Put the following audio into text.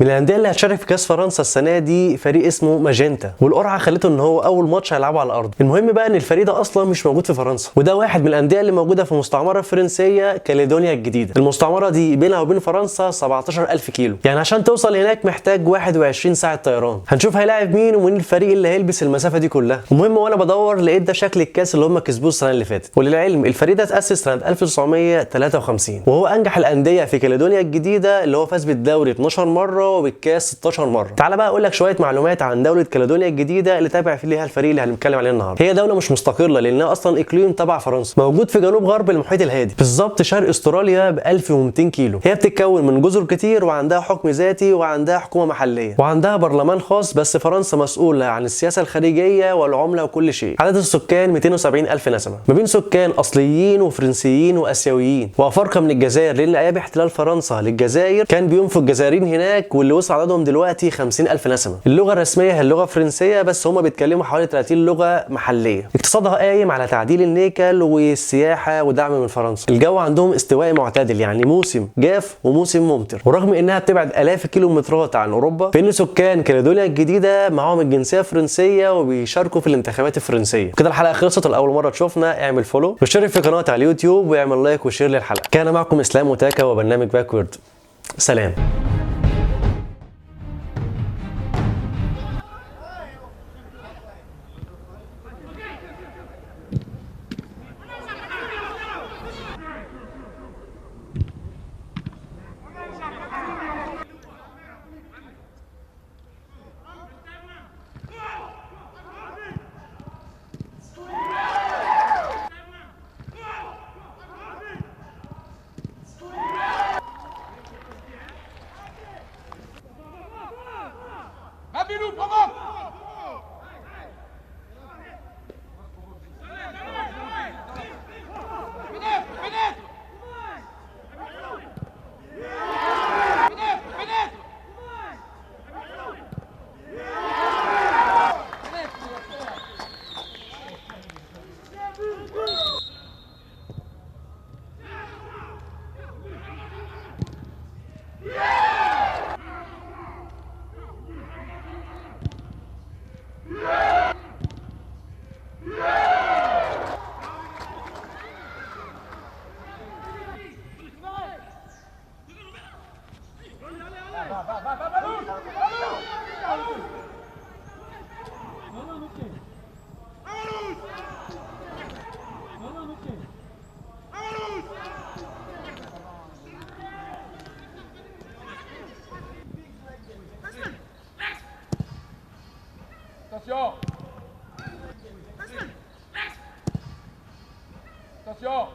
من الانديه اللي هتشارك في كاس فرنسا السنه دي فريق اسمه ماجنتا، والقرعه خلته ان هو اول ماتش هيلعبه على الارض. المهم بقى ان الفريق ده اصلا مش موجود في فرنسا، وده واحد من الانديه اللي موجوده في مستعمره فرنسيه كاليدونيا الجديده. المستعمره دي بينها وبين فرنسا 17000 كيلو، يعني عشان توصل هناك محتاج 21 ساعه طيران. هنشوف هيلاعب مين ومين الفريق اللي هيلبس المسافه دي كلها. المهم وانا بدور لقيت ده شكل الكاس اللي هم كسبوه السنه اللي فاتت. وللعلم الفريق ده اتاسس سنه 1953، وهو انجح الانديه في كاليدونيا الجديده اللي هو فاز بالدوري 12 مره وبالكاس 16 مره. تعال بقى اقول لك شويه معلومات عن دوله كاليدونيا الجديده اللي تابع فيها الفريق اللي هنتكلم عليه النهارده. هي دوله مش مستقله لانها اصلا اقليم تبع فرنسا، موجود في جنوب غرب المحيط الهادي، بالظبط شرق استراليا ب 1200 كيلو. هي بتتكون من جزر كتير وعندها حكم ذاتي وعندها حكومه محليه وعندها برلمان خاص، بس فرنسا مسؤوله عن السياسه الخارجيه والعمله وكل شيء. عدد السكان 270,000 نسمه، ما بين سكان اصليين وفرنسيين واسيويين وافارقه من الجزائر، لان ايام احتلال فرنسا للجزائر كان بينفوا الجزائريين هناك، واللي وصل عددهم دلوقتي 50,000 نسمه. اللغه الرسميه هي اللغه الفرنسيه، بس هم بيتكلموا حوالي 30 لغه محليه. اقتصادها قايم على تعديل النيكل والسياحه ودعم من فرنسا. الجو عندهم استوائي معتدل، يعني موسم جاف وموسم ممطر، ورغم انها بتبعد الاف الكيلومترات عن اوروبا، فان سكان كاليدونيا الجديده معاهم الجنسيه الفرنسيه وبيشاركوا في الانتخابات الفرنسيه. كده الحلقه خلصت، لاول مره تشوفنا اعمل فولو واشترك في قناتي على اليوتيوب واعمل لايك وشير للحلقه. كان معكم اسلام وتاكا وبرنامج باكورد. سلام. Habillou, provoque! Pénètre, pénètre! Pénètre, pénètre! Attention! Attention!